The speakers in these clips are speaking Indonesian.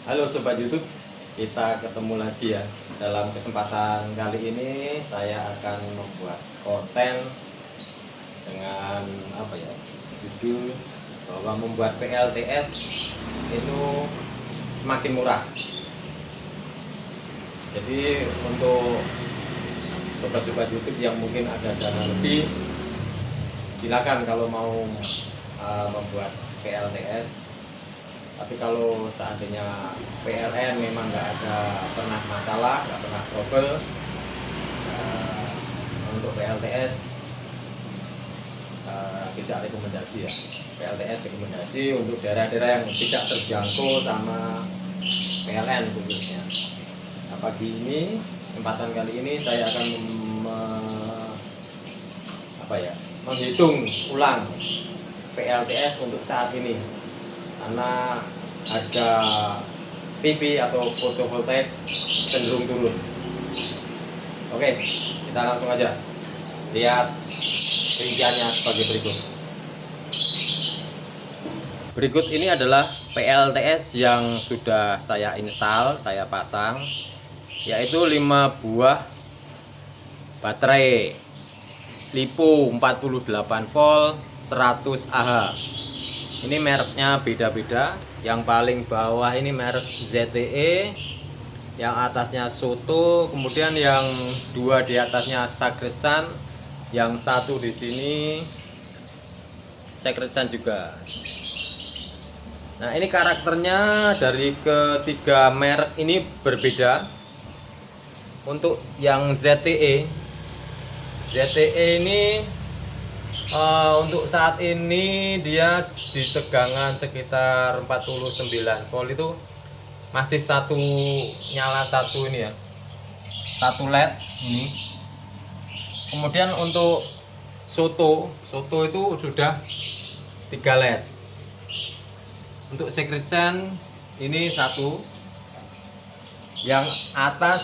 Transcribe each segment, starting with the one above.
Halo Sobat YouTube, kita ketemu lagi ya. Dalam kesempatan kali ini saya akan membuat konten dengan judul bahwa membuat PLTS itu semakin murah. Jadi untuk sobat-sobat YouTube yang mungkin ada dana lebih, silakan kalau mau membuat PLTS. Tapi kalau seandainya PLN memang nggak pernah masalah, nggak pernah trouble, untuk PLTS tidak rekomendasi ya. PLTS rekomendasi untuk daerah-daerah yang tidak terjangkau sama PLN khususnya. Nah, pagi ini, kesempatan kali ini saya akan menghitung ulang PLTS untuk saat ini. Karena harga PV atau fotovoltaik cenderung turun. Oke, kita langsung aja lihat rinciannya sebagai berikut. Berikut ini adalah PLTS yang sudah saya install, saya pasang, yaitu 5 buah baterai LiPo 48 volt 100 Ah. Ini mereknya beda-beda. Yang paling bawah ini merek ZTE, yang atasnya Soto, kemudian yang dua di atasnya Sacred Sun, yang satu di sini Sacred Sun juga. Nah, ini karakternya dari ketiga merek ini berbeda. Untuk yang ZTE ini untuk saat ini dia di tegangan sekitar 49 volt itu masih nyala satu ini ya, satu LED ini. Kemudian untuk Soto itu sudah 3 LED. Untuk Sacred Sun ini satu, yang atas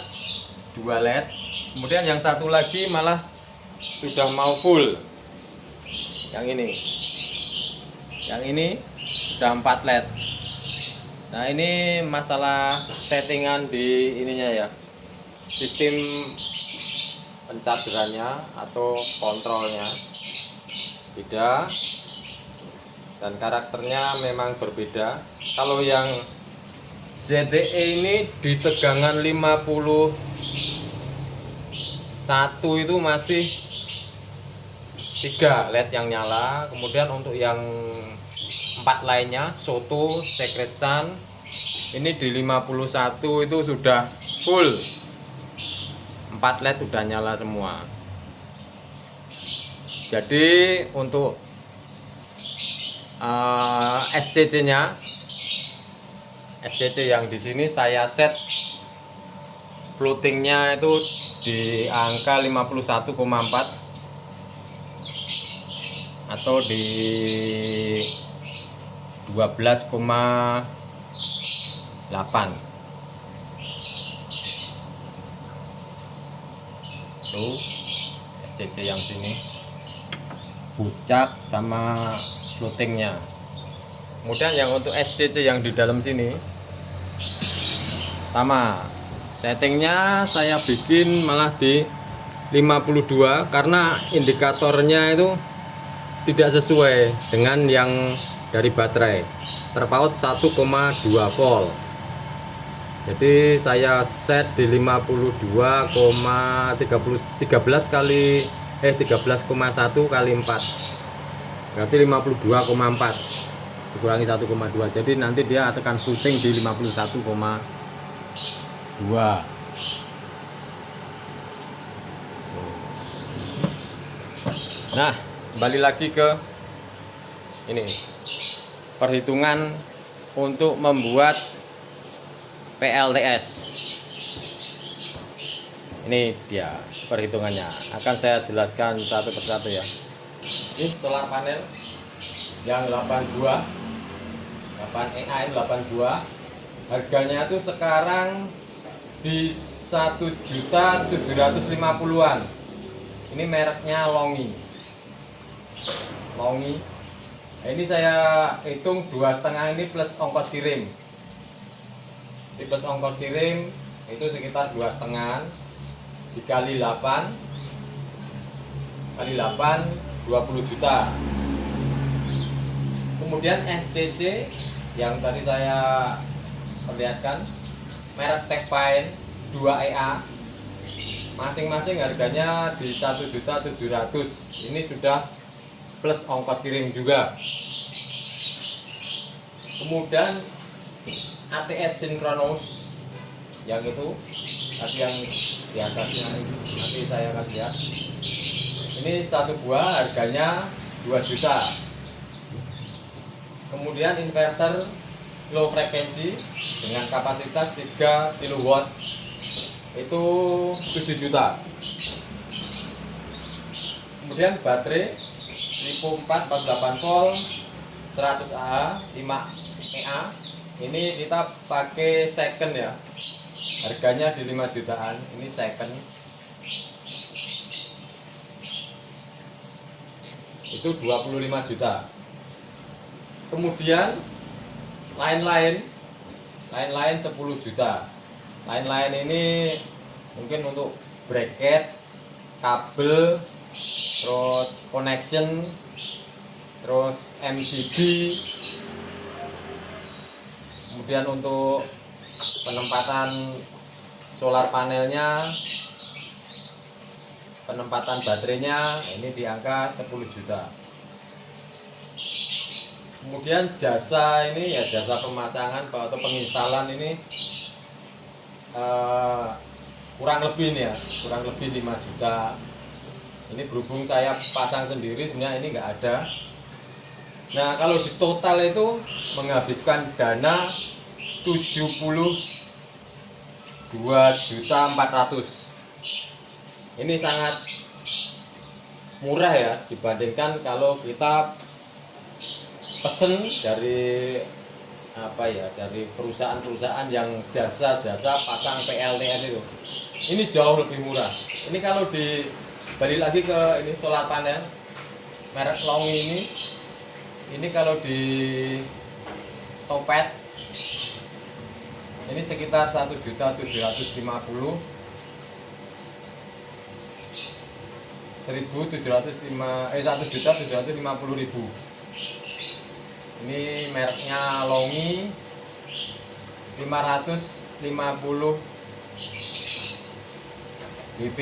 2 LED, kemudian yang satu lagi malah sudah mau full. Yang ini sudah 4 LED. Nah, ini masalah settingan di ininya ya, sistem pencaburannya atau kontrolnya beda dan karakternya memang berbeda. Kalau yang ZTE ini di tegangan 51 itu masih 3 LED yang nyala. Kemudian untuk yang 4 lainnya, Soto, Sacred Sun, ini di 51 itu sudah full, 4 LED sudah nyala semua. Jadi untuk SCC yang di sini saya set floatingnya itu di angka 51,4 atau di 12,8. Tuh SCC yang sini puncak sama floatingnya. Kemudian yang untuk SCC yang di dalam sini sama, settingnya saya bikin malah di 52 karena indikatornya itu tidak sesuai dengan yang dari baterai, terpaut 1,2 volt. Jadi saya set di 13,1 kali 4, berarti 52,4 dikurangi 1,2, jadi nanti dia akan floating di 51,2. Nah, kembali lagi ke ini perhitungan untuk membuat PLTS. Ini dia perhitungannya, akan saya jelaskan satu persatu ya. Ini solar panel yang 8 buah, 8 EA 8 buah, harganya itu sekarang di 1.750.000-an. Ini mereknya Longi. Nah, ini saya hitung 2,5 ini plus ongkos kirim. tipes ongkos kirim itu sekitar 2,5 dikali 8 kali 8 20 juta. Kemudian SCC yang tadi saya perlihatkan merek Techfine 2EA masing-masing harganya di 1.700.000. Ini sudah plus ongkos kirim juga. Kemudian ATS Synchronous yang itu tadi yang di atasnya nanti saya akan lihat. Ini satu buah harganya 2 juta. Kemudian inverter low frekuensi dengan kapasitas 3 kW itu 7 juta. Kemudian baterai Lipo 4 48 volt 100 Ah 5 EA ini kita pakai second ya, harganya di 5 jutaan. Ini second itu 25 juta. Kemudian lain-lain 10 juta. Lain-lain ini mungkin untuk bracket, kabel, terus connection, terus MCB. Kemudian untuk penempatan solar panelnya, penempatan baterainya ini di angka 10 juta. Kemudian jasa ini ya, jasa pemasangan atau penginstalan ini kurang lebih nih ya, kurang lebih 5 juta. Ini berhubung saya pasang sendiri sebenarnya ini enggak ada. Nah, kalau di total itu menghabiskan dana 72.400.000. Ini sangat murah ya dibandingkan kalau kita pesen dari dari perusahaan-perusahaan yang jasa-jasa pasang PLTS itu. Ini jauh lebih murah. Ini kalau balik lagi ke ini solar panel merek Longi ini kalau di Topet ini sekitar 1.750.000. 1.750.000. Ini mereknya Longi 550 WP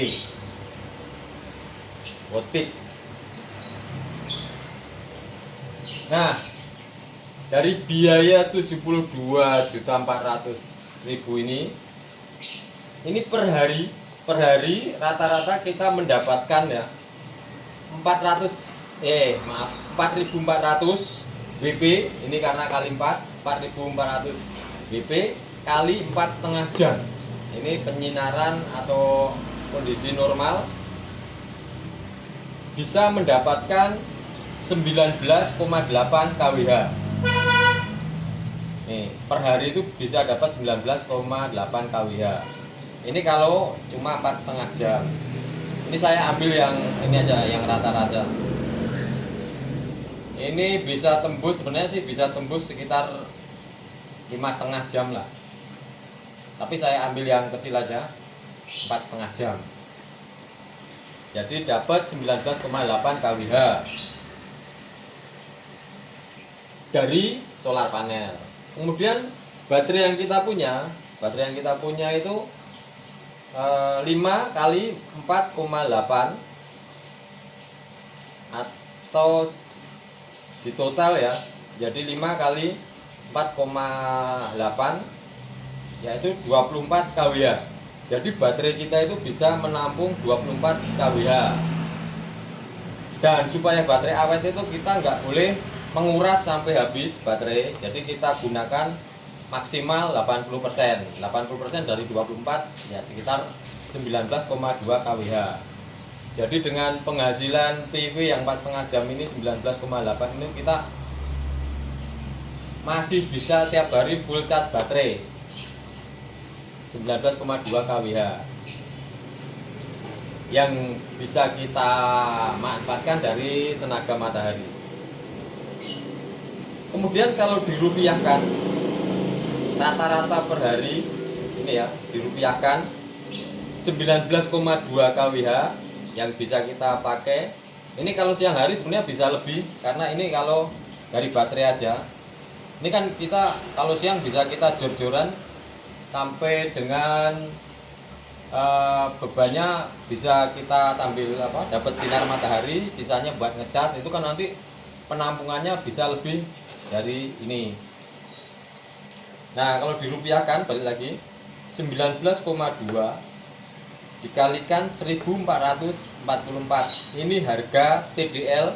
watt peak. Nah, dari biaya 72.400.000 ini per hari rata-rata kita mendapatkan ya 4.400 WP. Ini karena kali 4 4.400 WP kali 4,5 jam. Ini penyinaran atau kondisi normal bisa mendapatkan 19,8 kWh. Nih, per hari itu bisa dapat 19,8 kWh. Ini kalau cuma 4,5 jam. Ini saya ambil yang ini aja, yang rata-rata. Ini bisa tembus, sebenarnya sih bisa tembus sekitar 5,5 jam lah. Tapi saya ambil yang kecil aja, 4,5 jam. Jadi dapat 19,8 kWh dari solar panel. Kemudian baterai yang kita punya itu 5 kali 4,8 atau di total ya, jadi 5 kali 4,8 yaitu 24 kWh. Jadi baterai kita itu bisa menampung 24 kWh. Dan supaya baterai awet itu kita nggak boleh menguras sampai habis baterai. Jadi kita gunakan maksimal 80%. 80% dari 24 ya sekitar 19,2 kWh. Jadi dengan penghasilan PV yang 4,5 jam ini 19,8 ini kita masih bisa tiap hari full charge baterai 19,2 kWh yang bisa kita manfaatkan dari tenaga matahari. Kemudian kalau dirupiahkan rata-rata per hari ini ya dirupiahkan 19,2 kWh yang bisa kita pakai. Ini kalau siang hari sebenarnya bisa lebih, karena ini kalau dari baterai aja ini kan kita kalau siang bisa kita jor-joran sampai dengan bebannya bisa kita sambil dapat sinar matahari, sisanya buat ngecas. Itu kan nanti penampungannya bisa lebih dari ini. Nah, kalau dirupiahkan balik lagi 19,2 dikalikan 1444. Ini harga TDL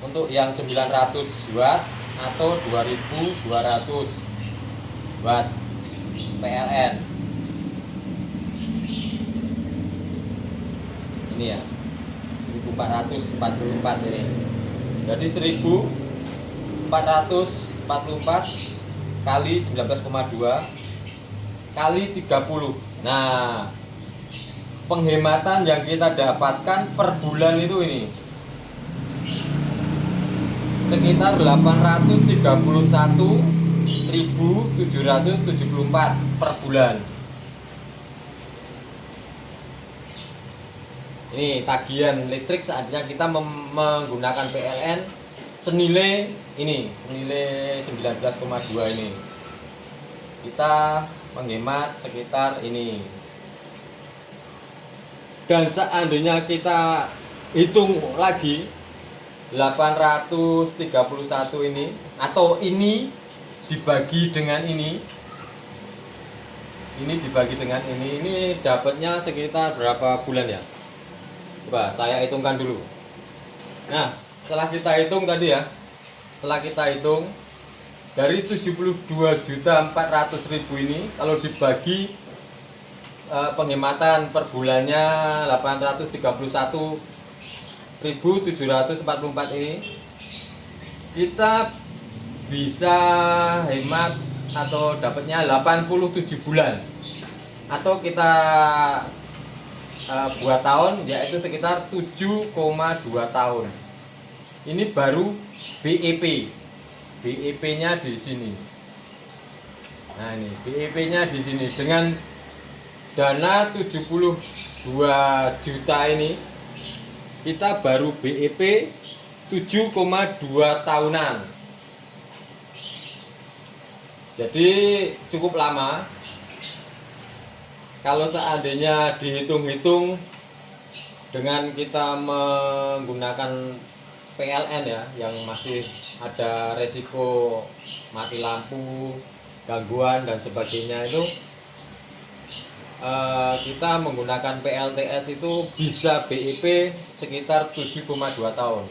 untuk yang 900 watt atau 2200 watt PLN. Ini ya 1444 ini. Jadi 1444 kali 19,2 kali 30. Nah, penghematan yang kita dapatkan per bulan itu ini sekitar 831.774 per bulan. Ini tagihan listrik saatnya kita menggunakan PLN senilai 19,2 ini. Kita menghemat sekitar ini. Dan seandainya kita hitung lagi 831 ini atau ini dibagi dengan ini dibagi dengan ini dapatnya sekitar berapa bulan ya? Coba saya hitungkan dulu. Nah, setelah kita hitung tadi ya, setelah kita hitung dari 72.400.000 ini kalau dibagi penghematan per bulannya 831.744 ini, kita bisa hemat atau dapatnya 87 bulan, atau kita buat tahun yaitu sekitar 7,2 tahun. Ini baru BEP-nya di sini. Nah, ini BEP-nya di sini dengan dana 72 juta ini kita baru BEP 7,2 tahunan. Jadi cukup lama. Kalau seandainya dihitung-hitung dengan kita menggunakan PLN ya, yang masih ada resiko mati lampu, gangguan dan sebagainya, itu kita menggunakan PLTS itu bisa BEP sekitar 7,2 tahun.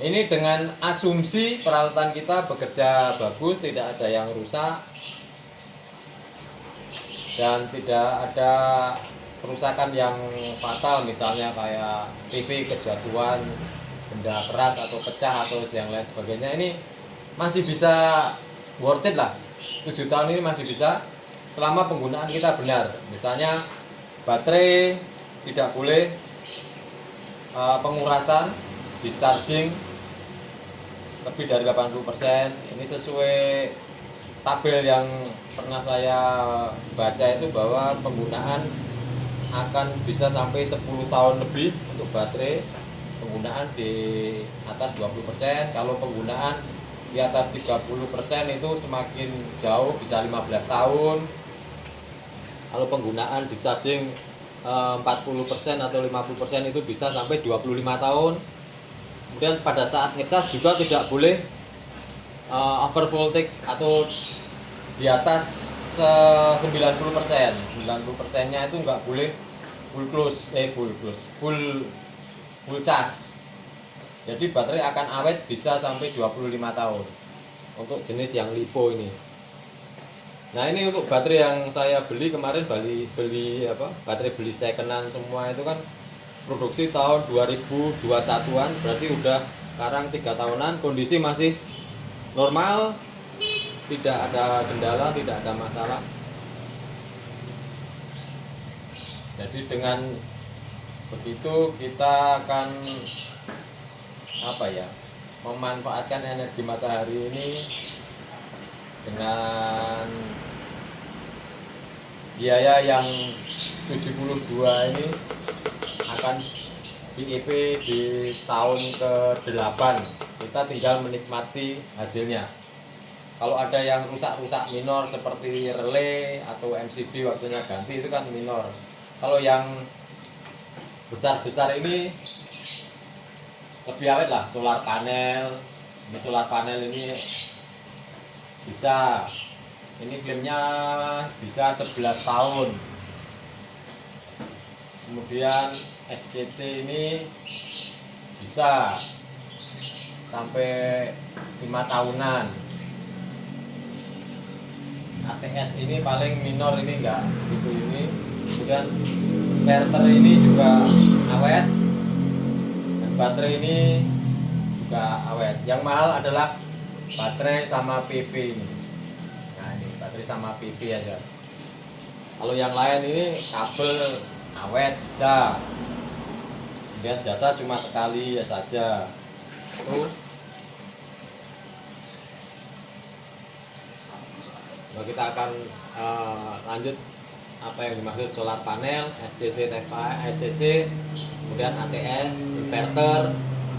Ini dengan asumsi peralatan kita bekerja bagus, tidak ada yang rusak dan tidak ada kerusakan yang fatal, misalnya kayak TV kejatuhan, benda keras atau pecah atau yang lain sebagainya. Ini masih bisa worth it lah. 7 tahun ini masih bisa selama penggunaan kita benar. Misalnya baterai tidak boleh pengurasan, discharging lebih dari 80%. Ini sesuai tabel yang pernah saya baca itu, bahwa penggunaan akan bisa sampai 10 tahun lebih untuk baterai penggunaan di atas 20%. Kalau penggunaan di atas 30% itu semakin jauh, bisa 15 tahun. Kalau penggunaan discharging 40% atau 50% itu bisa sampai 25 tahun. Kemudian pada saat ngecas juga tidak boleh over voltage atau di atas 90%. 90%-nya itu nggak boleh full charge. Jadi baterai akan awet bisa sampai 25 tahun untuk jenis yang LiPo ini. Nah, ini untuk baterai yang saya beli kemarin, baterai beli secondan semua itu kan produksi tahun 2021-an, berarti udah sekarang 3 tahunan, kondisi masih normal, tidak ada kendala, tidak ada masalah. Jadi dengan begitu kita akan memanfaatkan energi matahari ini dengan biaya yang 72 ini akan di EP di tahun ke-8. Kita tinggal menikmati hasilnya. Kalau ada yang rusak-rusak minor seperti relay atau MCB waktunya ganti, itu kan minor. Kalau yang besar-besar ini lebih awet lah, solar panel. Ini solar panel ini bisa, ini klaimnya bisa 11 tahun. Kemudian SCC ini bisa sampai 5 tahunan. ATS ini paling minor, ini enggak gitu ini. Kemudian inverter ini juga awet, dan baterai ini juga awet. Yang mahal adalah baterai sama PV ini. Nah, ini baterai sama PV aja. Kalau yang lain ini kabel awet bisa. Kemudian jasa cuma sekali ya saja. Itu. Nah, kita akan lanjut apa yang dimaksud solar panel, SCC, SCC, kemudian ATS, inverter,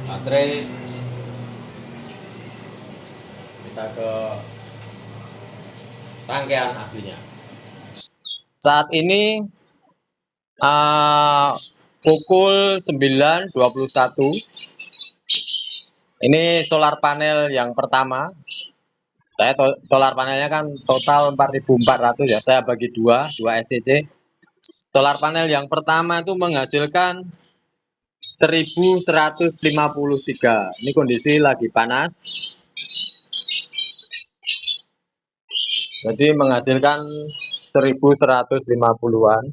baterai. Kita ke rangkaian aslinya. Saat ini pukul 9.21. Ini solar panel yang pertama. Saya solar panelnya kan total 4.400 ya. Saya bagi dua SCC. Solar panel yang pertama itu menghasilkan 1.153. Ini kondisi lagi panas. Jadi menghasilkan 1.150-an.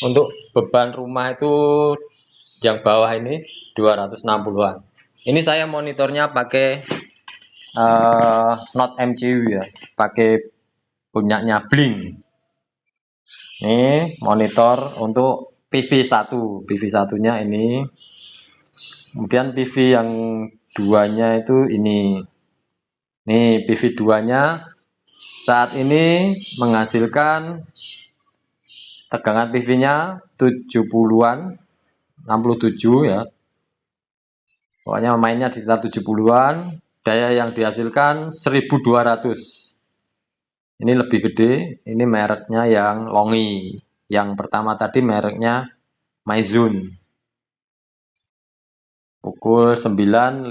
Untuk beban rumah itu yang bawah ini 260-an. Ini saya monitornya pakai Not MCU ya, pakai punyanya Blink. Ini monitor untuk PV1, PV1-nya ini. Kemudian PV yang duanya itu ini. Nih PV2-nya saat ini menghasilkan tegangan PV-nya 70-an, 67 ya. Pokoknya mainnya di sekitar 70-an. Daya yang dihasilkan 1.200. Ini lebih gede, ini mereknya yang Longi. Yang pertama tadi mereknya Maizun. Pukul 9:23.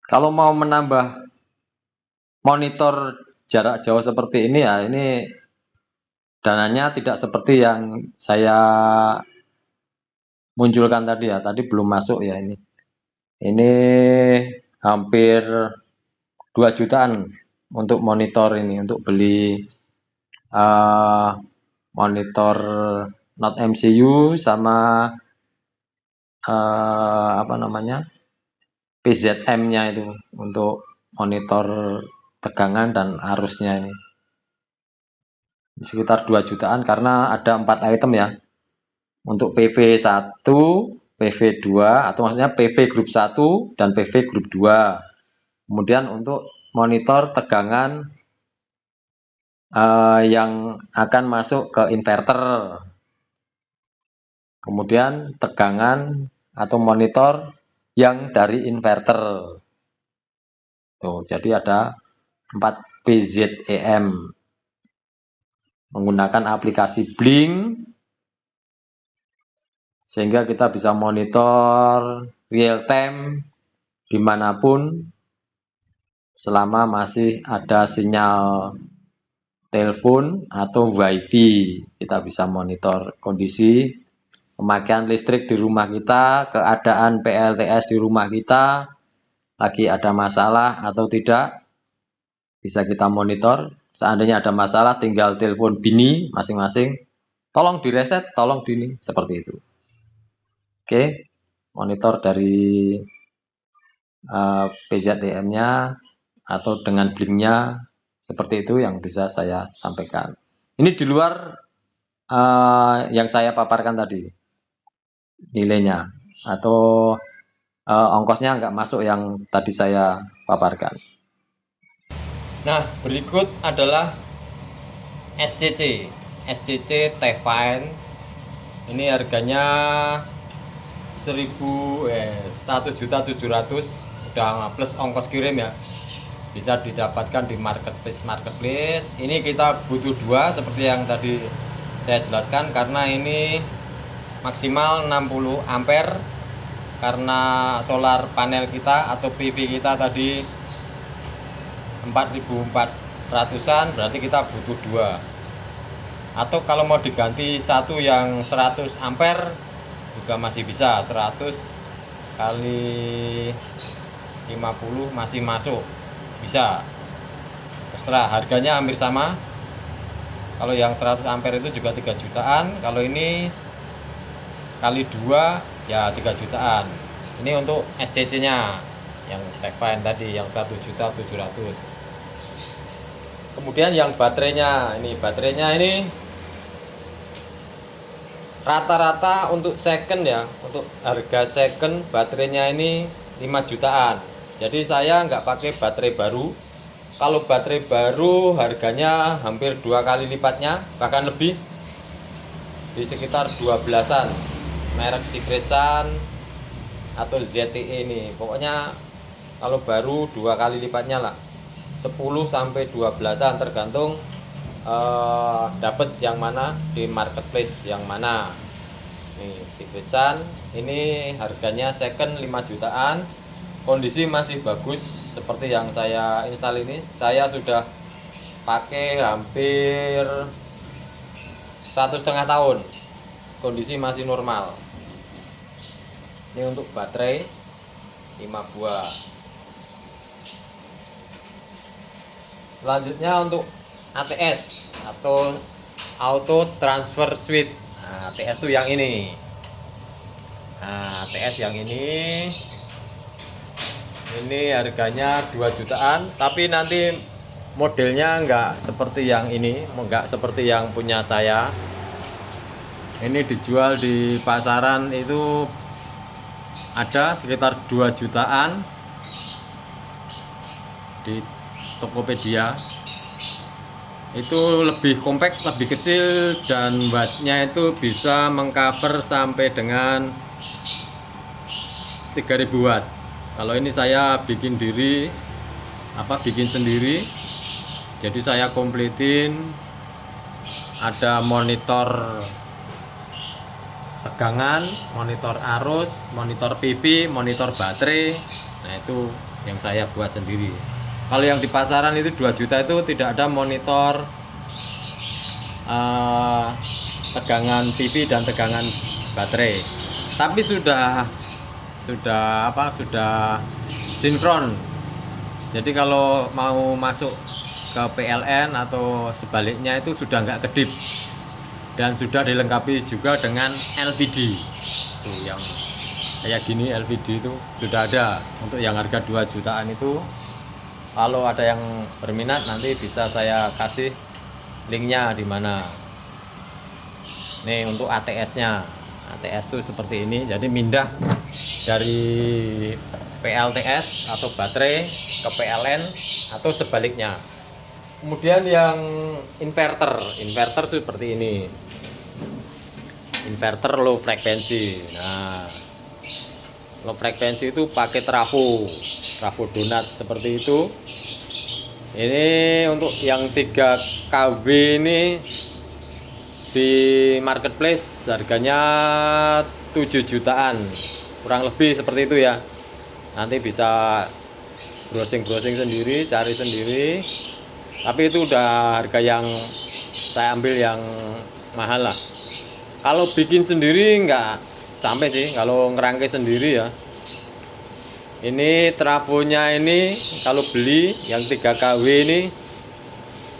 Kalau mau menambah monitor jarak jauh seperti ini ya, ini dananya tidak seperti yang saya munculkan tadi ya. Tadi belum masuk ya ini. Ini hampir 2 jutaan untuk monitor ini, untuk beli monitor Not MCU sama apa namanya PZM-nya itu untuk monitor tegangan dan arusnya ini. Sekitar 2 jutaan karena ada 4 item ya. Untuk PV1, PV2 atau maksudnya PV grup 1 dan PV grup 2. Kemudian untuk monitor tegangan yang akan masuk ke inverter. Kemudian tegangan atau monitor yang dari inverter. Tuh, jadi ada 4 PZEM menggunakan aplikasi Blink, sehingga kita bisa monitor real time dimanapun selama masih ada sinyal telepon atau wifi. Kita bisa monitor kondisi pemakaian listrik di rumah kita, keadaan PLTS di rumah kita, lagi ada masalah atau tidak, bisa kita monitor. Seandainya ada masalah tinggal telepon bini masing-masing, tolong direset, tolong dini, seperti itu. Oke, monitor dari PZTM-nya atau dengan Blink-nya, seperti itu yang bisa saya sampaikan. Ini di luar yang saya paparkan tadi. nilainya, atau ongkosnya nggak masuk yang tadi saya paparkan. Nah, berikut adalah SCC. SCC T-Fine. Ini harganya 1.700.000 udah plus ongkos kirim ya. Bisa didapatkan di marketplace. Ini kita butuh dua seperti yang tadi saya jelaskan, karena ini maksimal 60 ampere, karena solar panel kita atau PV kita tadi 4.400-an, berarti kita butuh dua. Atau kalau mau diganti satu yang 100 ampere juga masih bisa, 100 kali 50 masih masuk, bisa, terserah. Harganya hampir sama. Kalau yang 100 ampere itu juga 3 jutaan, kalau ini kali 2 ya 3 jutaan. Ini untuk SCC nya yang T-Fine tadi yang 1.700.000. Kemudian yang baterainya ini rata-rata untuk second ya, untuk harga second baterainya ini 5 jutaan. Jadi saya nggak pakai baterai baru. Kalau baterai baru harganya hampir 2 kali lipatnya, bahkan lebih, di sekitar 12-an. Merek Secret Sun atau ZTE ini, pokoknya kalau baru 2 kali lipatnya lah, 10 sampai 12-an tergantung dapat yang mana di marketplace yang mana. Nih Secret Sun ini harganya second 5 jutaan, kondisi masih bagus. Seperti yang saya install ini, saya sudah pakai hampir 1,5 tahun, kondisi masih normal. Ini untuk baterai 5 buah. Selanjutnya untuk ATS atau Auto Transfer Switch. Nah, ATS itu yang ini. Nah, ATS yang ini harganya 2 jutaan, tapi nanti modelnya enggak seperti yang ini, enggak seperti yang punya saya. Ini dijual di pasaran itu ada sekitar 2 jutaan di Tokopedia. Itu lebih kompak, lebih kecil, dan wattnya itu bisa mengcover sampai dengan 3000 watt. Kalau ini saya bikin sendiri. Jadi saya kompletin, ada monitor tegangan, monitor arus, monitor PV, monitor baterai. Nah, itu yang saya buat sendiri. Kalau yang di pasaran itu 2 juta itu tidak ada monitor tegangan PV dan tegangan baterai. Tapi sudah sinkron. Jadi kalau mau masuk ke PLN atau sebaliknya itu sudah nggak kedip, dan sudah dilengkapi juga dengan LPD. Tuh yang kayak gini LPD itu sudah ada. Untuk yang harga 2 jutaan itu, kalau ada yang berminat nanti bisa saya kasih linknya di mana. Nih untuk ATS-nya. ATS itu seperti ini. Jadi mindah dari PLTS atau baterai ke PLN atau sebaliknya. Kemudian yang inverter seperti ini. Inverter low frekuensi. Nah, low frekuensi itu pakai trafo donat seperti itu. Ini untuk yang 3 kW ini di marketplace harganya 7 jutaan, kurang lebih seperti itu ya. Nanti bisa browsing sendiri, cari sendiri. Tapi itu udah harga yang saya ambil yang mahal lah. Kalau bikin sendiri nggak sampai sih, kalau ngerangkai sendiri ya. Ini trafonya ini kalau beli yang 3 kW ini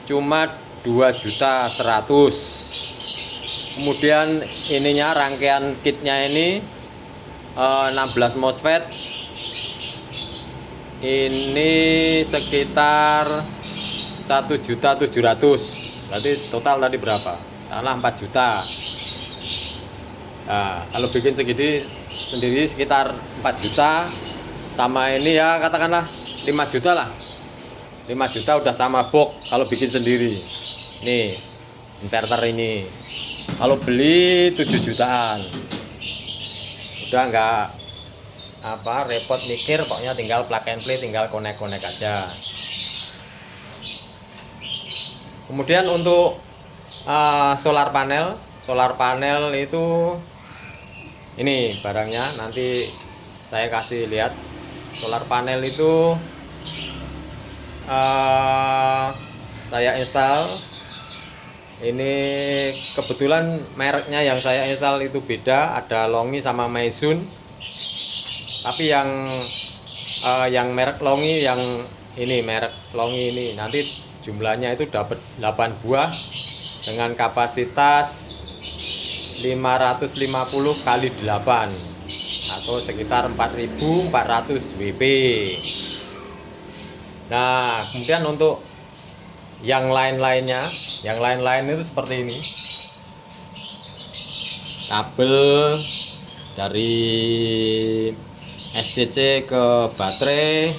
cuma 2.100.000. Kemudian ininya rangkaian kitnya ini 16 MOSFET. Ini sekitar 1.700.000. Berarti total tadi berapa? Salah 4 juta. Nah, kalau bikin segini sendiri sekitar 4 juta, sama ini ya katakanlah 5 juta lah. 5 juta udah sama box kalau bikin sendiri. Nih, inverter ini. Kalau beli 7 jutaan. Udah nggak repot mikir, pokoknya tinggal plug and play, tinggal connect aja. Kemudian untuk solar panel itu ini barangnya, nanti saya kasih lihat. Solar panel itu saya install. Ini kebetulan mereknya yang saya install itu beda, ada Longi sama Meisun. Tapi yang merek Longi, yang ini merek Longi ini nanti jumlahnya itu dapat 8 buah dengan kapasitas 550 kali 8 atau sekitar 4400 WP. Nah, kemudian untuk yang lain-lain itu seperti ini. Kabel dari SCC ke baterai,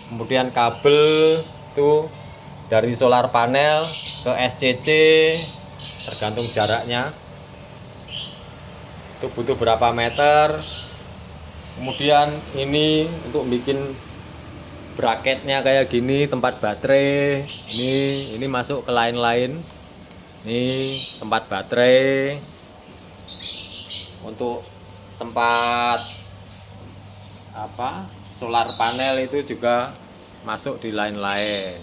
kemudian kabel itu dari solar panel ke SCC, tergantung jaraknya itu butuh berapa meter. Kemudian ini untuk bikin bracketnya kayak gini, tempat baterai ini masuk ke lain-lain. Ini tempat baterai, untuk tempat solar panel itu juga masuk di lain-lain.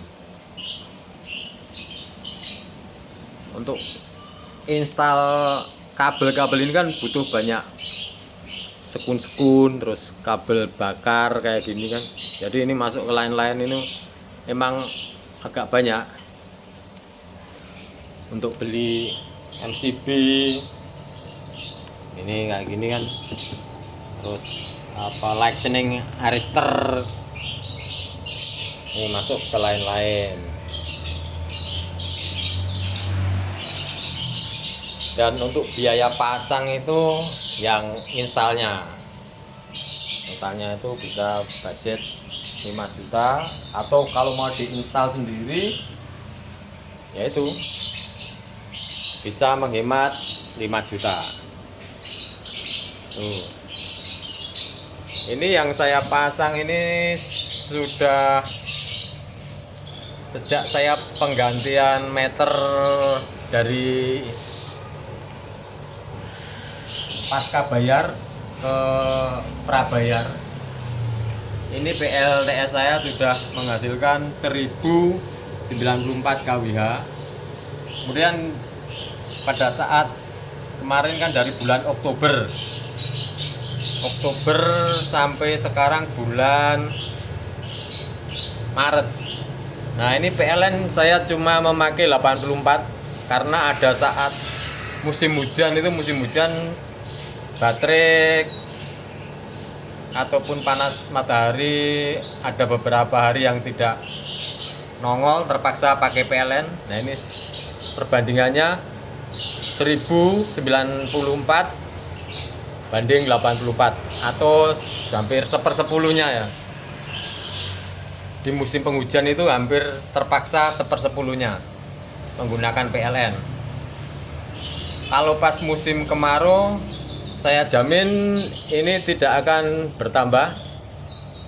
Untuk install kabel-kabel ini kan butuh banyak sekun-sekun, terus kabel bakar kayak gini kan. Jadi ini masuk ke lain-lain, ini emang agak banyak. Untuk beli MCB ini kayak gini kan, terus lightning arrestor ini masuk ke lain-lain. Dan untuk biaya pasang itu yang installnya itu bisa budget 5 juta, atau kalau mau diinstal sendiri yaitu bisa menghemat 5 juta. Tuh. Ini yang saya pasang ini sudah sejak saya penggantian meter dari pasca bayar ke prabayar. Ini PLTS saya sudah menghasilkan 1094 kWh. Kemudian pada saat kemarin kan dari bulan Oktober sampai sekarang bulan Maret. Nah, ini PLN saya cuma memakai 84 karena ada saat musim hujan baterai ataupun panas matahari, ada beberapa hari yang tidak nongol, terpaksa pakai PLN. Nah, ini perbandingannya 1094 banding 84 atau hampir 1/10-nya ya. Di musim penghujan itu hampir terpaksa 1/10-nya menggunakan PLN. Kalau pas musim kemarau, saya jamin ini tidak akan bertambah.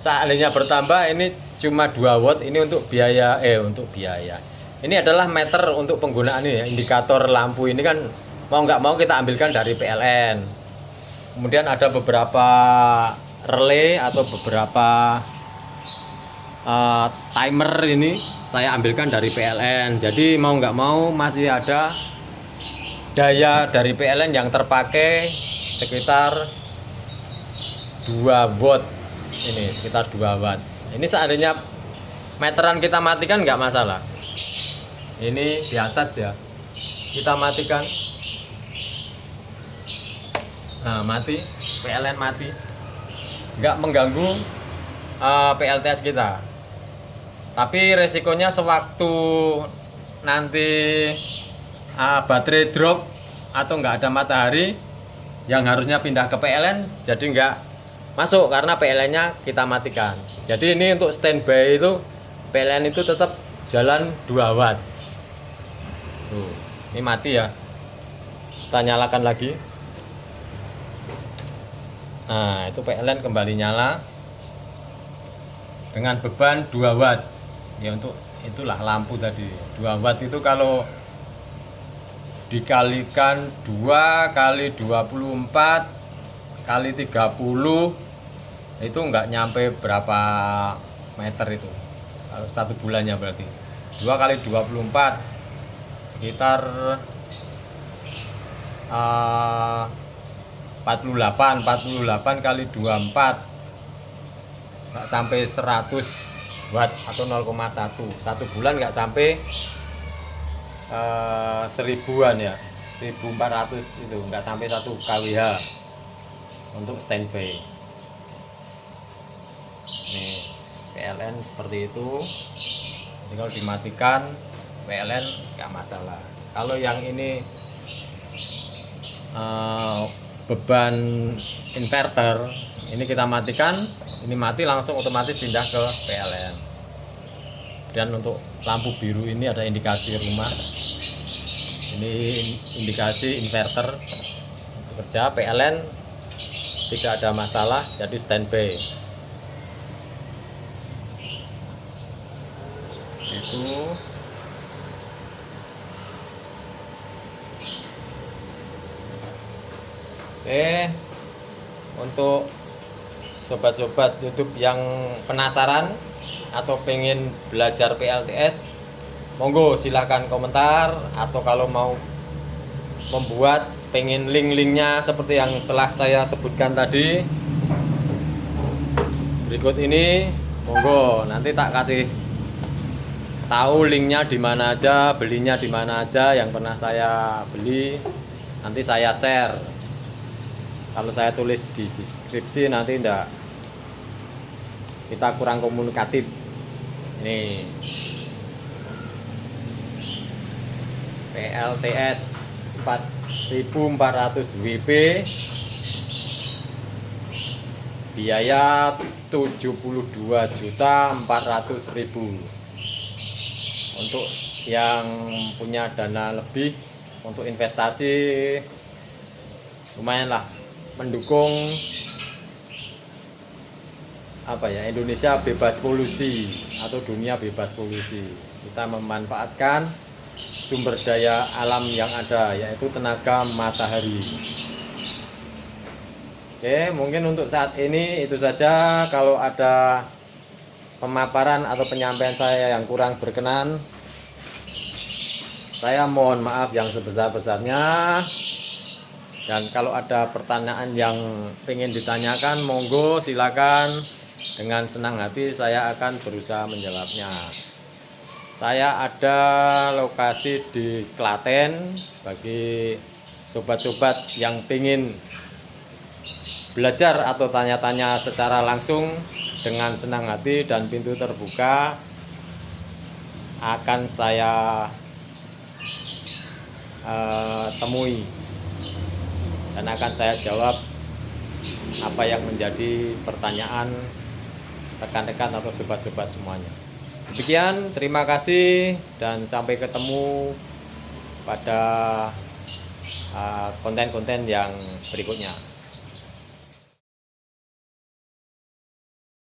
Seandainya bertambah, ini cuma 2 watt. Ini untuk biaya ini adalah meter untuk penggunaan ini ya, indikator lampu ini kan mau nggak mau kita ambilkan dari PLN. Kemudian ada beberapa relay atau beberapa timer ini saya ambilkan dari PLN. Jadi mau nggak mau masih ada daya dari PLN yang terpakai sekitar 2 watt. Ini sekitar 2 watt. Ini seandainya meteran kita matikan nggak masalah. Ini di atas ya, kita matikan. Nah, mati, PLN mati, nggak mengganggu PLTS kita. Tapi resikonya sewaktu nanti baterai drop atau nggak ada matahari, yang harusnya pindah ke PLN jadi nggak masuk karena PLN-nya kita matikan. Jadi ini untuk standby itu PLN itu tetap jalan 2 watt. Tuh, ini mati ya. Kita nyalakan lagi. Nah, itu PLN kembali nyala dengan beban 2 watt. Ya untuk itulah lampu tadi. 2 watt itu kalau dikalikan 2 kali 24 kali 30 itu nggak nyampe berapa meter itu kalau 1 bulannya, berarti 2 kali 24 sekitar 48 kali 24 nggak sampai 100 watt atau 0,1. 1 bulan nggak sampai 1000-an ya, 1400 itu nggak sampai 1 kWh untuk standby. Ini PLN seperti itu. Jadi kalau dimatikan PLN nggak masalah. Kalau yang ini beban inverter, ini kita matikan, ini mati langsung otomatis pindah ke PLN. Dan untuk lampu biru ini ada indikasi rumah, ini indikasi inverter bekerja. PLN tidak ada masalah, jadi standby. Itu oke. Untuk sobat-sobat YouTube yang penasaran atau pengen belajar PLTS, monggo silahkan komentar, atau kalau mau membuat pengen link-linknya seperti yang telah saya sebutkan tadi berikut ini, monggo nanti tak kasih tahu linknya di mana aja, belinya di mana aja, yang pernah saya beli nanti saya share. Kalau saya tulis di deskripsi nanti enggak, kita kurang komunikatif. Ini PLTS 4400 WP, biaya 72.400.000. Untuk yang punya dana lebih untuk investasi, lumayan lah mendukung Indonesia bebas polusi atau dunia bebas polusi. Kita memanfaatkan sumber daya alam yang ada, yaitu tenaga matahari. Oke, mungkin untuk saat ini itu saja. Kalau ada pemaparan atau penyampaian saya yang kurang berkenan, saya mohon maaf yang sebesar-besarnya. Dan kalau ada pertanyaan yang ingin ditanyakan, monggo silakan, dengan senang hati saya akan berusaha menjawabnya. Saya ada lokasi di Klaten. Bagi sobat-sobat yang ingin belajar atau tanya-tanya secara langsung, dengan senang hati dan pintu terbuka akan saya temui dan akan saya jawab apa yang menjadi pertanyaan rekan-rekan atau sobat-sobat semuanya. Demikian, terima kasih dan sampai ketemu pada konten-konten yang berikutnya.